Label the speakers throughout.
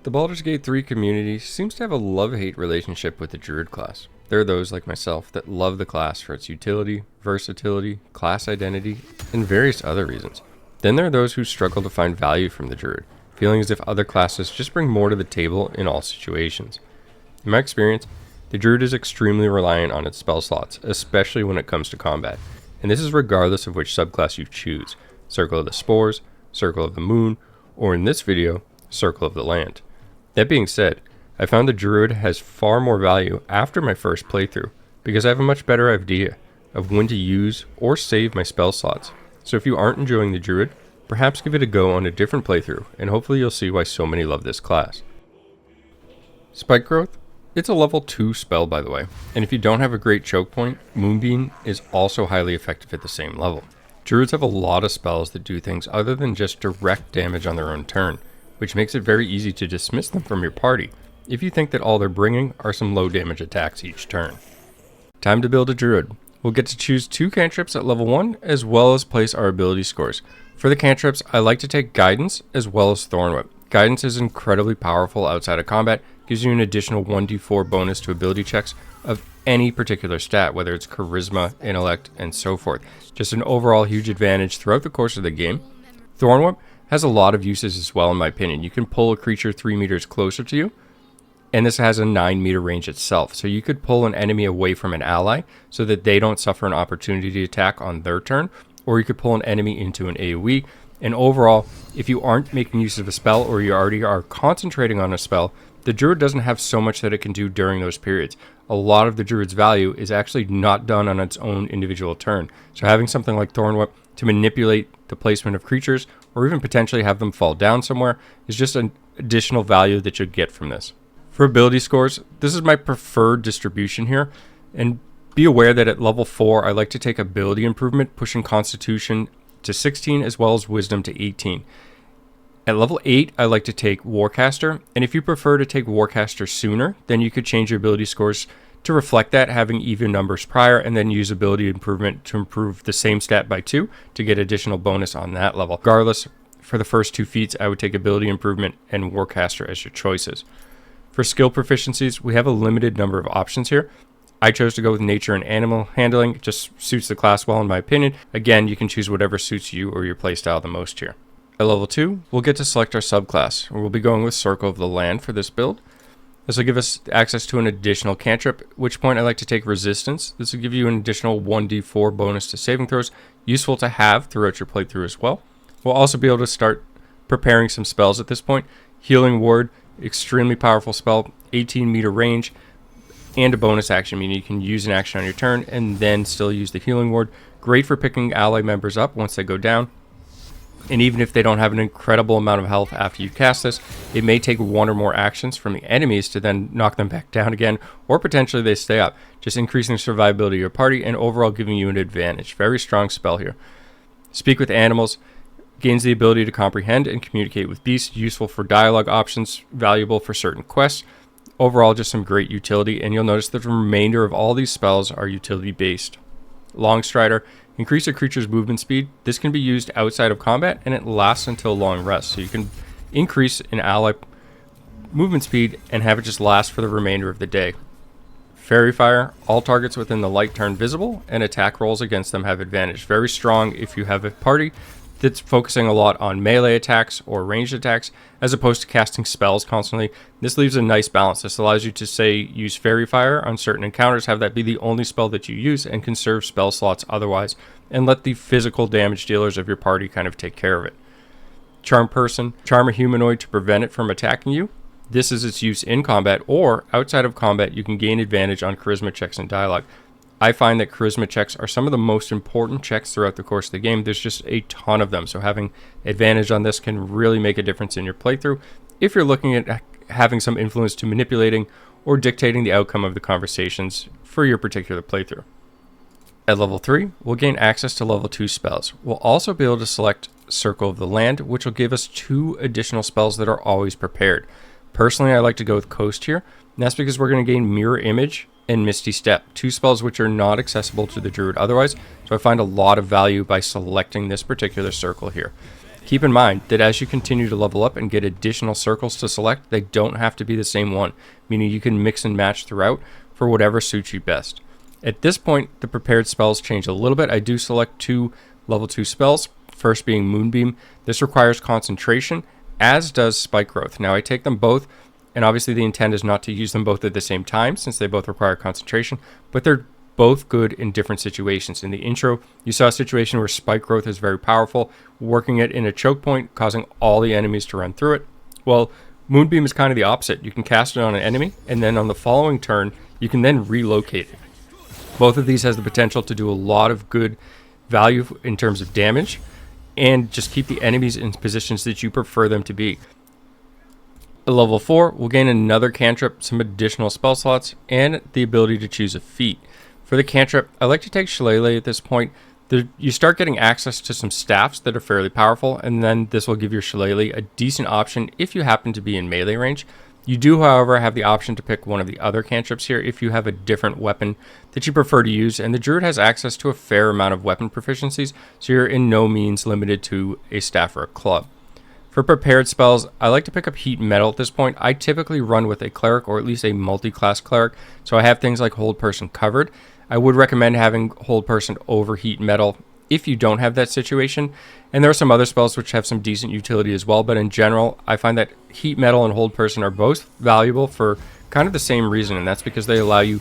Speaker 1: The Baldur's Gate 3 community seems to have a love-hate relationship with the Druid class. There are those like myself that love the class for its utility, versatility, class identity, and various other reasons. Then there are those who struggle to find value from the Druid, feeling as if other classes just bring more to the table in all situations. In my experience, the Druid is extremely reliant on its spell slots, especially when it comes to combat, and this is regardless of which subclass you choose: Circle of the Spores, Circle of the Moon, or in this video, Circle of the Land. That being said, I found the Druid has far more value after my first playthrough, because I have a much better idea of when to use or save my spell slots. So if you aren't enjoying the Druid, perhaps give it a go on a different playthrough, and hopefully you'll see why so many love this class. Spike Growth? It's a level 2 spell, by the way, and if you don't have a great choke point, Moonbeam is also highly effective at the same level. Druids have a lot of spells that do things other than just direct damage on their own turn, which makes it very easy to dismiss them from your party if you think that all they're bringing are some low damage attacks each turn. Time to build a Druid. We'll get to choose 2 cantrips at level 1 as well as place our ability scores. For the cantrips, I like to take Guidance as well as Thornwhip. Guidance is incredibly powerful outside of combat, gives you an additional 1d4 bonus to ability checks of any particular stat, whether it's charisma, intellect, and so forth. Just an overall huge advantage throughout the course of the game. Thornwhip has a lot of uses as well, in my opinion. You can pull a creature 3 meters closer to you, and this has a 9 meter range itself. So you could pull an enemy away from an ally so that they don't suffer an opportunity to attack on their turn, or you could pull an enemy into an AoE. And overall, if you aren't making use of a spell or you already are concentrating on a spell, the Druid doesn't have so much that it can do during those periods. A lot of the Druid's value is actually not done on its own individual turn. So having something like Thornwhip to manipulate the placement of creatures, or even potentially have them fall down somewhere, is just an additional value that you'll get from this. For ability scores, this is my preferred distribution here, and be aware that at level 4 I like to take ability improvement, pushing Constitution to 16 as well as Wisdom to 18. At level 8 I like to take Warcaster, and if you prefer to take Warcaster sooner, then you could change your ability scores to reflect that, having even numbers prior, and then use ability improvement to improve the same stat by 2 to get additional bonus on that level. Regardless, for the first 2 feats I would take ability improvement and Warcaster as your choices. For skill proficiencies, we have a limited number of options here. I chose to go with nature and animal handling. It just suits the class well in my opinion. Again, you can choose whatever suits you or your playstyle the most here. At level 2, we'll get to select our subclass. We'll be going with Circle of the Land for this build. This will give us access to an additional cantrip, at which point I like to take Resistance. This will give you an additional 1d4 bonus to saving throws, useful to have throughout your playthrough as well. We'll also be able to start preparing some spells at this point. Healing Ward, extremely powerful spell, 18 meter range, and a bonus action, meaning you can use an action on your turn and then still use the Healing Ward. Great for picking ally members up once they go down. And even if they don't have an incredible amount of health after you cast this, it may take 1 or more actions from the enemies to then knock them back down again, or potentially they stay up, just increasing the survivability of your party and overall giving you an advantage. Very strong spell here. Speak with Animals gains the ability to comprehend and communicate with beasts, useful for dialogue options, valuable for certain quests. Overall, just some great utility, and you'll notice that the remainder of all these spells are utility based. Longstrider, increase a creature's movement speed. This can be used outside of combat, and it lasts until long rest. So you can increase an ally movement speed and have it just last for the remainder of the day. Fairy Fire, all targets within the light turn visible, and attack rolls against them have advantage. Very strong if you have a party that's focusing a lot on melee attacks or ranged attacks, as opposed to casting spells constantly. This leaves a nice balance. This allows you to, say, use Fairy Fire on certain encounters, have that be the only spell that you use, and conserve spell slots otherwise, and let the physical damage dealers of your party kind of take care of it. Charm Person, charm a humanoid to prevent it from attacking you. This is its use in combat, or outside of combat you can gain advantage on charisma checks and dialogue. I find that charisma checks are some of the most important checks throughout the course of the game. There's just a ton of them, so having advantage on this can really make a difference in your playthrough if you're looking at having some influence to manipulating or dictating the outcome of the conversations for your particular playthrough. At level 3, we'll gain access to level 2 spells. We'll also be able to select Circle of the Land, which will give us 2 additional spells that are always prepared. Personally, I like to go with Coast here, and that's because we're going to gain Mirror Image and Misty Step, 2 spells which are not accessible to the Druid otherwise, so I find a lot of value by selecting this particular circle here. Keep in mind that as you continue to level up and get additional circles to select, they don't have to be the same one, meaning you can mix and match throughout for whatever suits you best. At this point, the prepared spells change a little bit. I do select 2 level 2 spells, first being Moonbeam. This requires concentration, as does Spike Growth. Now I take them both, and obviously the intent is not to use them both at the same time since they both require concentration, but they're both good in different situations. In the intro, you saw a situation where Spike Growth is very powerful, working it in a choke point, causing all the enemies to run through it. Well, Moonbeam is kind of the opposite. You can cast it on an enemy, and then on the following turn, you can then relocate it. Both of these has the potential to do a lot of good value in terms of damage, and just keep the enemies in positions that you prefer them to be. At level 4, we'll gain another cantrip, some additional spell slots, and the ability to choose a feat. For the cantrip, I like to take Shillelagh at this point. You start getting access to some staffs that are fairly powerful, and then this will give your Shillelagh a decent option if you happen to be in melee range. You do, however, have the option to pick one of the other cantrips here if you have a different weapon that you prefer to use, and the Druid has access to a fair amount of weapon proficiencies, so you're in no means limited to a staff or a club. For prepared spells, I like to pick up Heat and Metal at this point. I typically run with a Cleric or at least a multi-class Cleric, so I have things like Hold Person covered. I would recommend having Hold Person over Heat and Metal if you don't have that situation. And there are some other spells which have some decent utility as well, but in general, I find that Heat Metal and Hold Person are both valuable for kind of the same reason, and that's because they allow you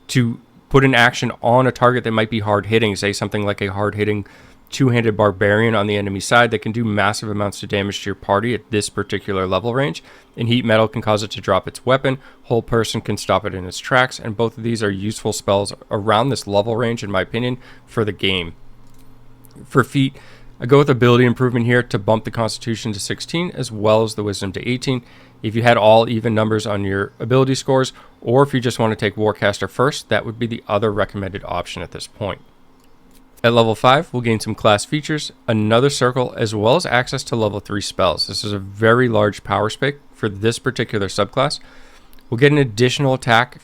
Speaker 1: to put an action on a target that might be hard-hitting, say something like a hard-hitting two-handed barbarian on the enemy side that can do massive amounts of damage to your party at this particular level range. And Heat Metal can cause it to drop its weapon, Hold Person can stop it in its tracks, and both of these are useful spells around this level range, in my opinion, for the game. For feat, I go with ability improvement here to bump the Constitution to 16 as well as the Wisdom to 18. If you had all even numbers on your ability scores, or if you just want to take Warcaster first, that would be the other recommended option at this point. At level 5, we'll gain some class features, another circle, as well as access to level 3 spells. This is a very large power spike for this particular subclass. We'll get an additional attack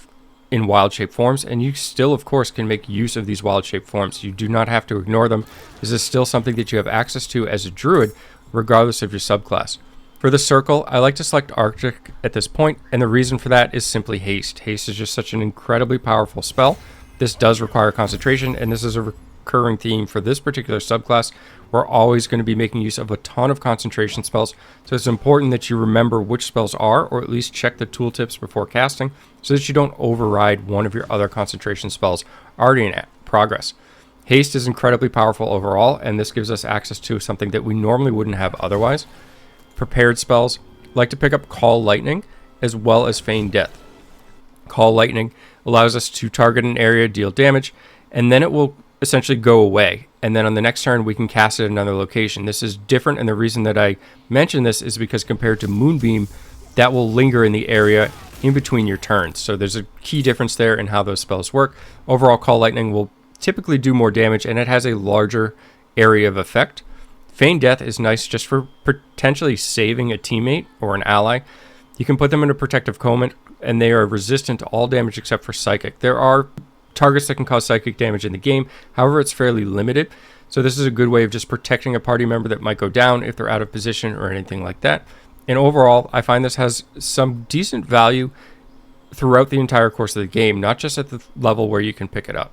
Speaker 1: in wild shape forms, and you still, of course, can make use of these wild shape forms. You do not have to ignore them. This is still something that you have access to as a Druid, regardless of your subclass. For the circle, I like to select Arctic at this point, and the reason for that is simply Haste. Haste is just such an incredibly powerful spell. This does require concentration, and this is a recurring theme for this particular subclass. We're always going to be making use of a ton of concentration spells, so it's important that you remember which spells are, or at least check the tooltips before casting, so that you don't override one of your other concentration spells already in progress. Haste is incredibly powerful overall, and this gives us access to something that we normally wouldn't have otherwise. Prepared spells, like to pick up Call Lightning, as well as Feign Death. Call Lightning allows us to target an area, deal damage, and then it will essentially go away. And then on the next turn, we can cast it at another location. This is different, and the reason that I mention this is because compared to Moonbeam, that will linger in the area in between your turns. So there's a key difference there in how those spells work. Overall, Call Lightning will typically do more damage, and it has a larger area of effect. Feign Death is nice just for potentially saving a teammate or an ally. You can put them in a protective coma, and they are resistant to all damage except for psychic. There are targets that can cause psychic damage in the game, however it's fairly limited, so this is a good way of just protecting a party member that might go down if they're out of position or anything like that. And overall, I find this has some decent value throughout the entire course of the game, not just at the level where you can pick it up.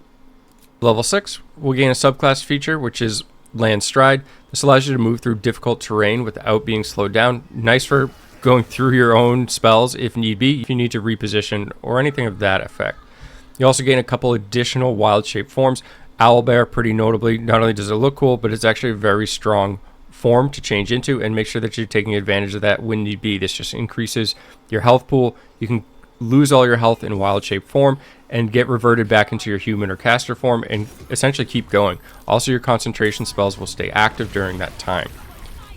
Speaker 1: Level 6, we'll gain a subclass feature, which is Land Stride. This allows you to move through difficult terrain without being slowed down. Nice for going through your own spells if need be, if you need to reposition or anything of that effect. You also gain a couple additional wild shape forms. Owlbear, pretty notably, not only does it look cool, but it's actually a very strong form to change into, and make sure that you're taking advantage of that when need be. This just increases your health pool. You can lose all your health in wild shape form and get reverted back into your human or caster form and essentially keep going. Also, your concentration spells will stay active during that time.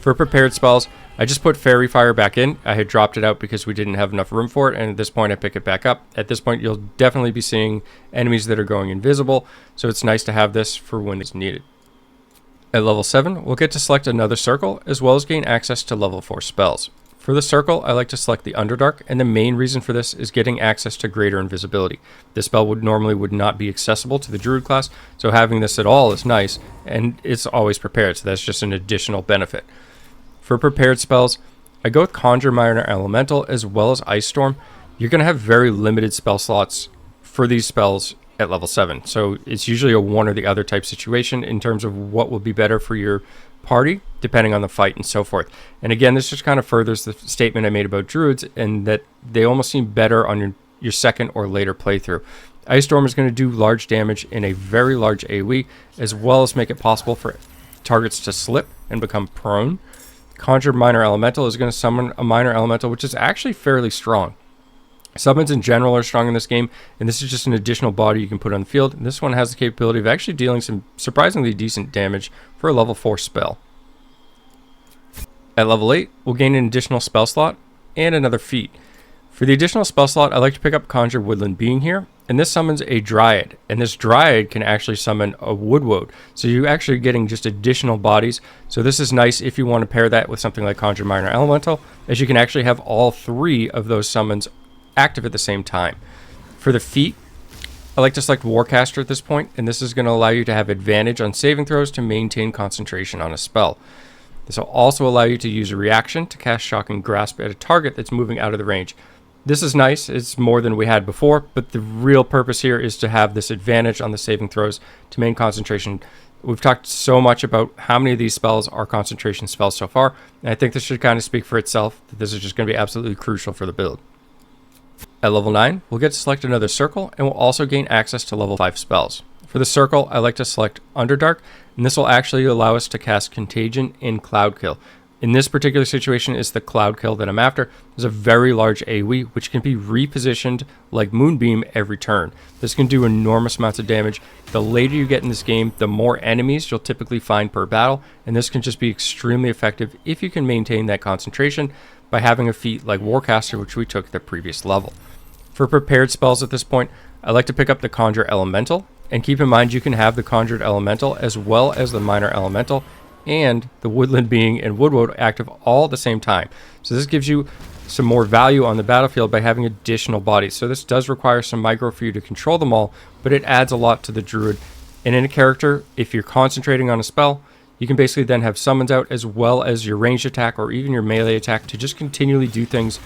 Speaker 1: For prepared spells, I just put Fairy Fire back in. I had dropped it out because we didn't have enough room for it, and at this point I pick it back up. At this point, you'll definitely be seeing enemies that are going invisible, so it's nice to have this for when it's needed. At level 7, we'll get to select another circle, as well as gain access to level 4 spells. For the circle, I like to select the Underdark, and the main reason for this is getting access to greater invisibility. This spell would not be accessible to the Druid class, so having this at all is nice, and it's always prepared, so that's just an additional benefit. For prepared spells, I go with Conjure Minor Elemental as well as Ice Storm. You're going to have very limited spell slots for these spells at level 7. So it's usually a one or the other type situation in terms of what will be better for your party, depending on the fight and so forth. And again, this just kind of furthers the statement I made about Druids, and that they almost seem better on your second or later playthrough. Ice Storm is going to do large damage in a very large AoE, as well as make it possible for targets to slip and become prone. Conjure Minor Elemental is going to summon a Minor Elemental, which is actually fairly strong. Summons in general are strong in this game, and this is just an additional body you can put on the field. And this one has the capability of actually dealing some surprisingly decent damage for a level 4 spell. At level 8, we'll gain an additional spell slot and another feat. For the additional spell slot, I like to pick up Conjure Woodland Being here, and this summons a Dryad, and this Dryad can actually summon a Woodwode. So you're actually getting just additional bodies. So this is nice if you want to pair that with something like Conjure Minor Elemental, as you can actually have all 3 of those summons active at the same time. For the feat, I like to select Warcaster at this point, and this is going to allow you to have advantage on saving throws to maintain concentration on a spell. This will also allow you to use a reaction to cast Shocking Grasp at a target that's moving out of the range. This is nice, it's more than we had before, but the real purpose here is to have this advantage on the saving throws to maintain concentration. We've talked so much about how many of these spells are concentration spells so far, and I think this should kind of speak for itself, that this is just going to be absolutely crucial for the build. At level 9, we'll get to select another circle, and we'll also gain access to level 5 spells. For the circle, I like to select Underdark, and this will actually allow us to cast Contagion and Cloud Kill. In this particular situation, it's the Cloud Kill that I'm after. There's a very large AoE, which can be repositioned like Moonbeam every turn. This can do enormous amounts of damage. The later you get in this game, the more enemies you'll typically find per battle, and this can just be extremely effective if you can maintain that concentration by having a feat like Warcaster, which we took at the previous level. For prepared spells at this point, I like to pick up the Conjure Elemental, and keep in mind you can have the Conjured Elemental as well as the Minor Elemental and the Woodland Being and Woodwode active all at the same time. So this gives you some more value on the battlefield by having additional bodies. So this does require some micro for you to control them all, but it adds a lot to the Druid. And in a character, if you're concentrating on a spell, you can basically then have summons out as well as your ranged attack or even your melee attack to just continually do things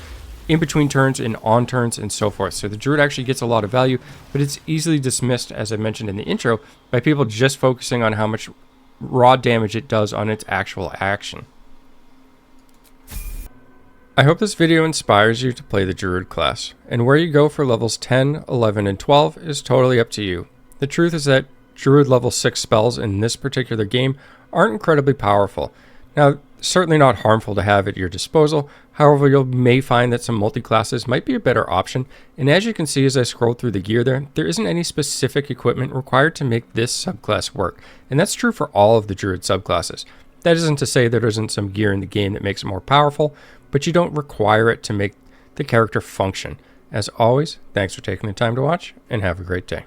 Speaker 1: in between turns and on turns and so forth. So the Druid actually gets a lot of value, but it's easily dismissed, as I mentioned in the intro, by people just focusing on how much raw damage it does on its actual action. I hope this video inspires you to play the Druid class, and where you go for levels 10, 11, and 12 is totally up to you. The truth is that Druid level 6 spells in this particular game aren't incredibly powerful. Now, certainly not harmful to have at your disposal, however you may find that some multi-classes might be a better option, and as you can see as I scroll through the gear there isn't any specific equipment required to make this subclass work, and that's true for all of the Druid subclasses. That isn't to say there isn't some gear in the game that makes it more powerful, but you don't require it to make the character function. As always, thanks for taking the time to watch, and have a great day.